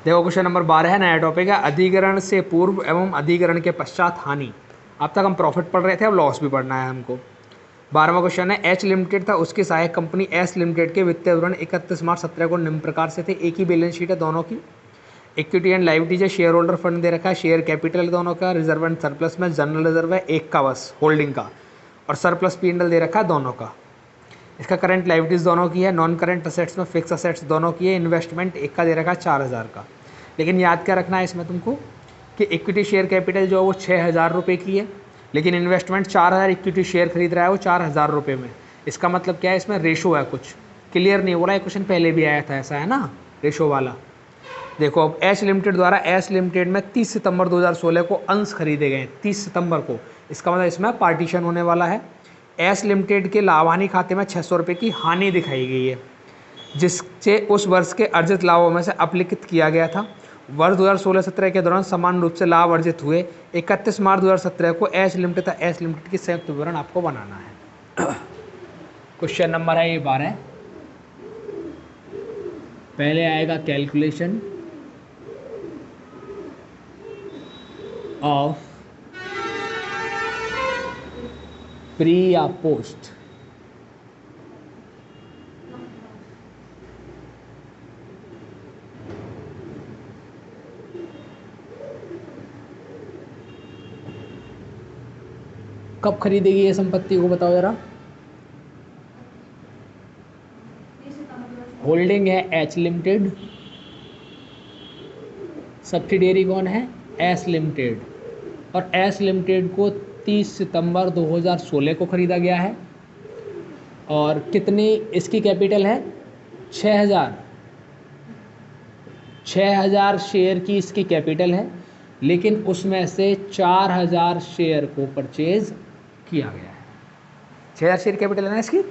देखो question number 12 है, नया टॉपिक है, अधिग्रहण से पूर्व एवं अधिग्रहण के पश्चात हानि। अब तक हम प्रॉफिट पढ़ रहे थे, अब लॉस भी पढ़ना है हमको। 12वां क्वेश्चन है, एच लिमिटेड था उसकी सहायक कंपनी एस लिमिटेड के वित्तीय विवरण 31 मार्च 17 को निम्न प्रकार से थे। एक ही बैलेंस शीट है दोनों की, इक्विटी एंड लाइबिलिटीज है, शेयर होल्डर फंड दे रखा है, शेयर कैपिटल है दोनों का, रिजर्व एंड सरप्लस में जनरल रिजर्व है एक का बस होल्डिंग का, और सरप्लस पी&एल दे रखा है दोनों का। इसका करंट लाइबिलिटीज दोनों की है, नॉन करंट असेट्स में फिक्स असेट्स दोनों की है, इन्वेस्टमेंट एक का दे रखा है 4000 का। लेकिन याद क्या रखना है इसमें तुमको कि इक्विटी शेयर कैपिटल जो है वो 6000 रुपये की है, लेकिन इन्वेस्टमेंट 4000 इक्विटी शेयर खरीद रहा है वो 4000 रुपये में। इसका मतलब क्या है, इसमें रेशो है कुछ, क्लियर नहीं हो रहा है, क्वेश्चन पहले भी आया था ऐसा है ना, रेशो वाला। देखो अब एच लिमिटेड द्वारा एस लिमिटेड में 30 सितंबर 2016 को अंश खरीदे गए, 30 सितंबर को, इसका मतलब इसमें पार्टीशन होने वाला है। एस लिमिटेड के लाभ हानि खाते में 600 रुपये की हानि दिखाई गई है, जिससे उस वर्ष के अर्जित लाभों में से अपलिखित किया गया था। वर्ष 2016-17 के दौरान समान रूप से लाभ अर्जित हुए। 31 मार्च 2017 को एस लिमिटेड तथा एस लिमिटेड की संयुक्त विवरण आपको बनाना है। क्वेश्चन नंबर है ये 12। पहले आएगा कैलकुलेशन ऑफ प्री या पोस्ट। कब खरीदेगी ये संपत्ति को बताओ जरा। होल्डिंग है एच लिमिटेड, सब्सिडियरी कौन है एस लिमिटेड, और एस लिमिटेड को 30 सितंबर 2016 को खरीदा गया है। और कितनी इसकी कैपिटल है 6000 शेयर की इसकी कैपिटल है, लेकिन उसमें से 4000 शेयर को परचेज किया गया है। 6000 शेयर कैपिटल है ना इसकी,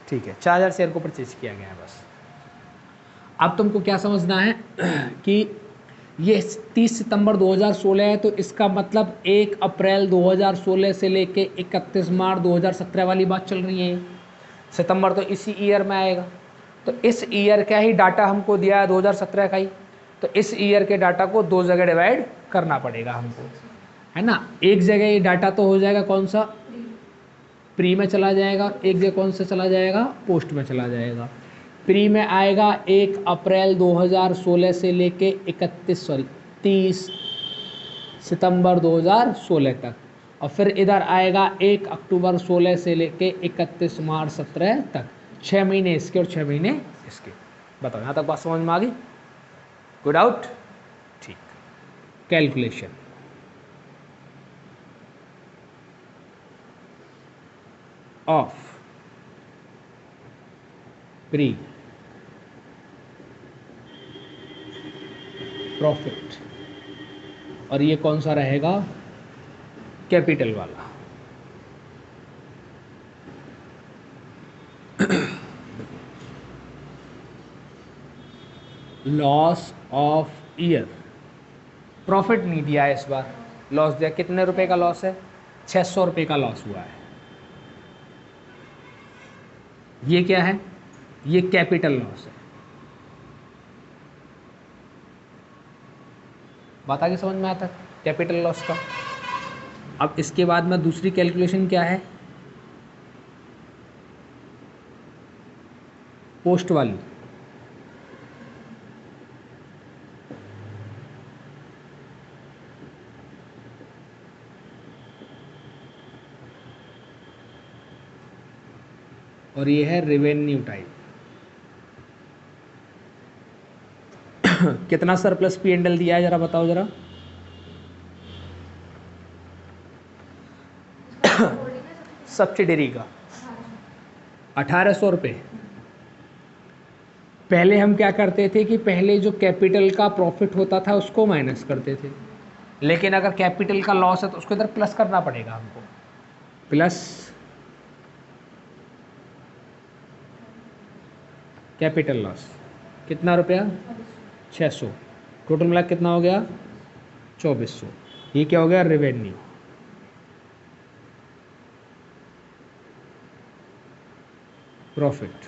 ठीक है, 4000 शेयर को परचेज किया गया है बस। अब तुमको क्या समझना है कि ये 30 सितंबर 2016 है, तो इसका मतलब 1 अप्रैल 2016 से लेके 31 मार्च 2017 वाली बात चल रही है। सितंबर तो इसी ईयर में आएगा, तो इस ईयर का ही डाटा हमको दिया है 2017 का ही, तो इस ईयर के डाटा को 2 जगह डिवाइड करना पड़ेगा हमको, है ना। एक जगह ये डाटा तो हो जाएगा कौन सा, प्री में चला जाएगा, एक जगह कौन सा चला जाएगा, पोस्ट में चला जाएगा। प्री में आएगा 1 अप्रैल 2016 से लेके 30 सितंबर 2016 तक, और फिर इधर आएगा 1 अक्टूबर 16 से लेके 31 मार्च 17 तक। 6 महीने इसके और 6 महीने इसके। बताओ यहाँ तक बात समझ में आ गई, गुड आउट, ठीक। कैलकुलेशन ऑफ प्री प्रॉफिट, और ये कौन सा रहेगा, कैपिटल वाला। लॉस ऑफ ईयर, प्रॉफिट नहीं दिया है इस बार, लॉस दिया। कितने रुपए का लॉस है, 600 रुपये का लॉस हुआ है। ये क्या है, ये कैपिटल लॉस है। बात आगे समझ में आता है कैपिटल लॉस का। अब इसके बाद में दूसरी कैलकुलेशन क्या है, पोस्ट वाली। और ये है रेवेन्यू टाइप। कितना सरप्लस पी&एल दिया है जरा बताओ जरा। सब्सिडरी का 1800 रुपये। पहले हम क्या करते थे कि पहले जो कैपिटल का प्रॉफिट होता था उसको माइनस करते थे, लेकिन अगर कैपिटल का लॉस है तो उसको इधर प्लस करना पड़ेगा हमको, प्लस कैपिटल लॉस। कितना रुपया 600, टोटल मिला कितना हो गया 2400। ये क्या हो गया रेवेन्यू। प्रॉफिट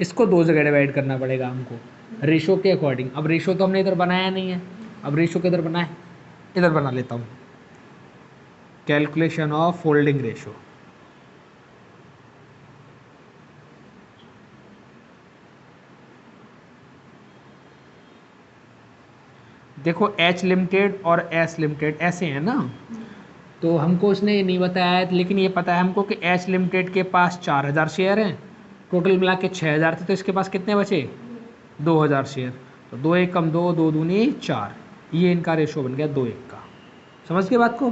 इसको दो जगह डिवाइड करना पड़ेगा हमको रेशो के अकॉर्डिंग। अब रेशो तो हमने इधर बनाया नहीं है, अब रेशो किधर बना है, इधर बना लेता हूँ। Calculation of holding ratio. देखो एच लिमिटेड और एस लिमिटेड ऐसे हैं ना, तो हमको उसने ये नहीं बताया है, लेकिन ये पता है हमको कि एच लिमिटेड के पास 4000 शेयर हैं, टोटल मिला के 6000 थे, तो इसके पास कितने बचे 2000 शेयर। तो 2 एक कम 2, 2 दूनी 4, ये इनका रेशो बन गया 2:1 का। समझ गए बात को।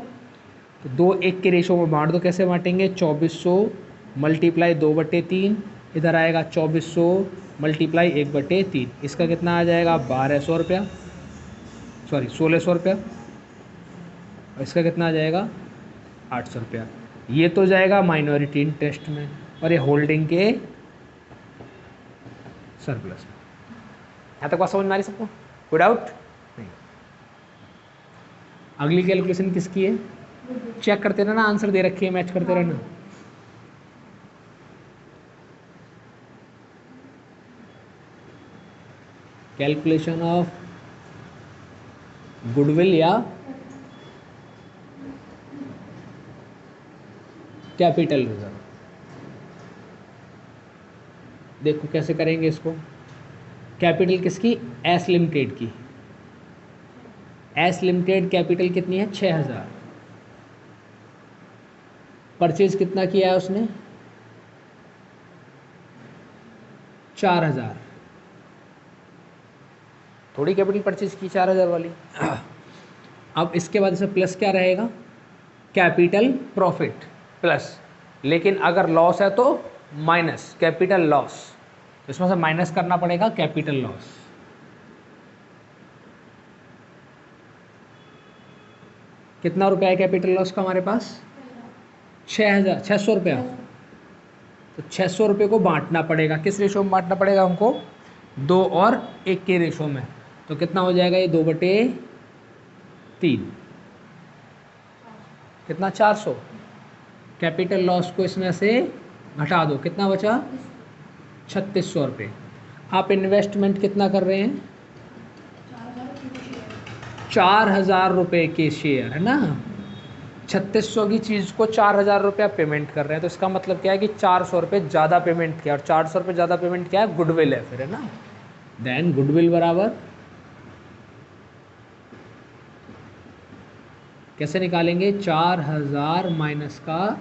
तो 2:1 के रेशो में बांट दो, कैसे बांटेंगे, 2400 मल्टीप्लाई 2/3, इधर आएगा 2400 मल्टीप्लाई 1/3, इसका कितना आ जाएगा 1200 रुपया, सॉरी 1600 रुपया, और इसका कितना आ जाएगा 800 रुपया। ये तो जाएगा माइनॉरिटी इंटरेस्ट में और ये होल्डिंग के सरप्लस में। यहाँ तक बात समझ में आ रही सबको, कोई डाउट नहीं। अगली कैलकुलेशन किसकी है, चेक करते रहना, आंसर दे रखी है, मैच करते रहना। कैलकुलेशन ऑफ गुडविल या कैपिटल रिजर्व। देखो कैसे करेंगे इसको। कैपिटल किसकी, एस लिमिटेड की। एस लिमिटेड कैपिटल कितनी है 6000, परचेज कितना किया है उसने 4000, थोड़ी कैपिटल परचेज की 4000 वाली। अब इसके बाद इसमें प्लस क्या रहेगा, कैपिटल प्रॉफिट प्लस, लेकिन अगर लॉस है तो माइनस कैपिटल लॉस, तो इसमें से माइनस करना पड़ेगा कैपिटल लॉस। कितना रुपया है कैपिटल लॉस का हमारे पास 600 रुपया। तो 600 रुपये को बांटना पड़ेगा, किस रेशो में बांटना पड़ेगा हमको, 2 और 1 के रेशो में। तो कितना हो जाएगा ये 2/3, कितना 400। कैपिटल लॉस को इसमें से घटा दो, कितना बचा 3600 रुपये। आप इन्वेस्टमेंट कितना कर रहे हैं 4000 रुपये के शेयर है ना, 3600 की चीज़ को 4000 रुपया पेमेंट कर रहे हैं, तो इसका मतलब क्या है कि 400 रुपये ज़्यादा पेमेंट किया, और 400 रुपये ज़्यादा पेमेंट किया है गुडविल है फिर, है ना। देन गुडविल बराबर कैसे निकालेंगे, 4000 माइनस का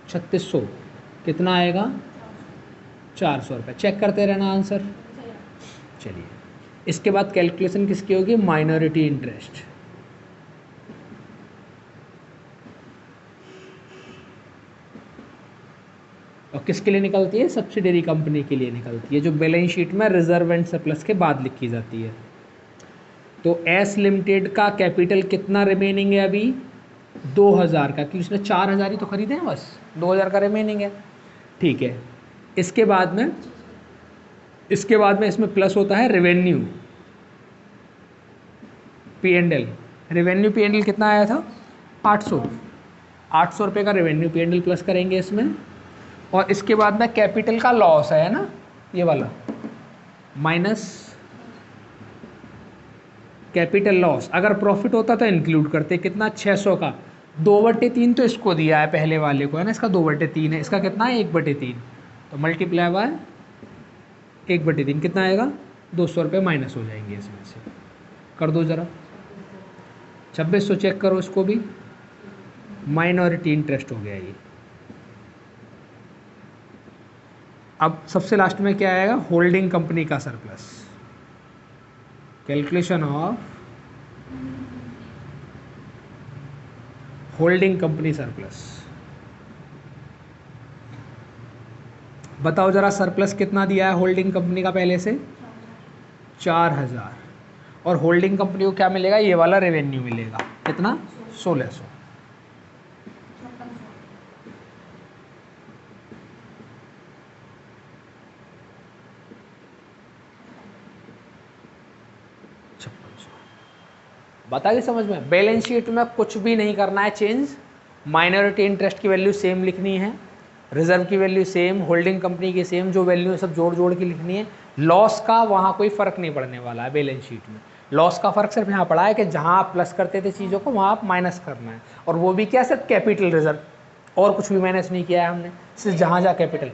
3600 कितना आएगा 400 रुपये। चेक करते रहना आंसर। चलिए इसके बाद कैलकुलेशन किसकी होगी, माइनॉरिटी इंटरेस्ट। और किसके लिए निकलती है, सब्सिडरी कंपनी के लिए निकलती है, जो बैलेंस शीट में रिजर्व एंड सरप्लस के बाद लिखी जाती है। तो एस लिमिटेड का कैपिटल कितना रिमेनिंग है अभी 2000 का, क्योंकि उसने 4000 ही तो खरीदे हैं, बस 2000 का रिमेनिंग है, ठीक है। इसके बाद में इसमें प्लस होता है रेवेन्यू P&L। रेवेन्यू P&L कितना आया था 800 रुपये का रेवेन्यू P&L प्लस करेंगे इसमें। और इसके बाद में कैपिटल का लॉस है ना, ये वाला माइनस कैपिटल लॉस। अगर प्रॉफिट होता तो इंक्लूड करते, कितना 600 का 2/3 तो इसको दिया है पहले वाले को, है ना, इसका 2/3 है, इसका कितना है 1/3, तो मल्टीप्लाई बाय 1/3 कितना आएगा 200 रुपये माइनस हो जाएंगे इसमें से। कर दो ज़रा 2600 चेक करो, इसको भी माइनॉरिटी इंटरेस्ट हो गया ये। अब सबसे लास्ट में क्या आएगा, होल्डिंग कंपनी का surplus. Calculation of holding company surplus. बताओ जरा सरप्लस कितना दिया है होल्डिंग कंपनी का पहले से 4000, और होल्डिंग कंपनी को क्या मिलेगा, ये वाला रेवेन्यू मिलेगा, कितना 1600। बता के समझ में। बैलेंस शीट में कुछ भी नहीं करना है चेंज, माइनॉरिटी इंटरेस्ट की वैल्यू सेम लिखनी है, रिजर्व की वैल्यू सेम, होल्डिंग कंपनी की सेम, जो वैल्यू है सब जोड़ जोड़ के लिखनी है। लॉस का वहाँ कोई फ़र्क नहीं पड़ने वाला है बैलेंस शीट में। लॉस का फ़र्क सिर्फ यहाँ पड़ा है कि जहाँ आप प्लस करते थे चीज़ों को वहाँ आप माइनस करना है, और वो भी क्या, सिर्फ कैपिटल रिजर्व, और कुछ भी माइनस नहीं किया है हमने, सिर्फ जहाँ जहाँ कैपिटल।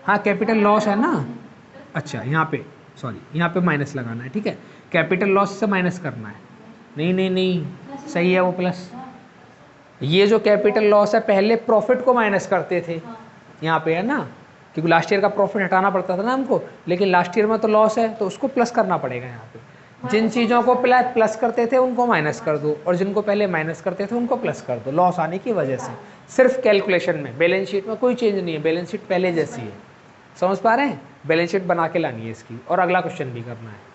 हाँ कैपिटल लॉस है ना, अच्छा यहाँ पे सॉरी यहाँ पे माइनस लगाना है, ठीक है, कैपिटल लॉस से माइनस करना है। नहीं नहीं नहीं, सही है वो प्लस। ये जो कैपिटल लॉस है पहले प्रॉफिट को माइनस करते थे, यहाँ पे है ना, क्योंकि लास्ट ईयर का प्रॉफिट हटाना पड़ता था ना हमको, लेकिन लास्ट ईयर में तो लॉस है तो उसको प्लस करना पड़ेगा यहाँ पे। जिन चीज़ों को प्लस करते थे उनको माइनस कर दो, और जिनको पहले माइनस करते थे उनको प्लस कर दो, लॉस आने की वजह से। सिर्फ कैलकुलेशन में, बैलेंस शीट में कोई चेंज नहीं है, बैलेंस शीट पहले जैसी है। समझ पा रहे हैं? बैलेंस शीट बना के लानी है इसकी, और अगला क्वेश्चन भी करना है।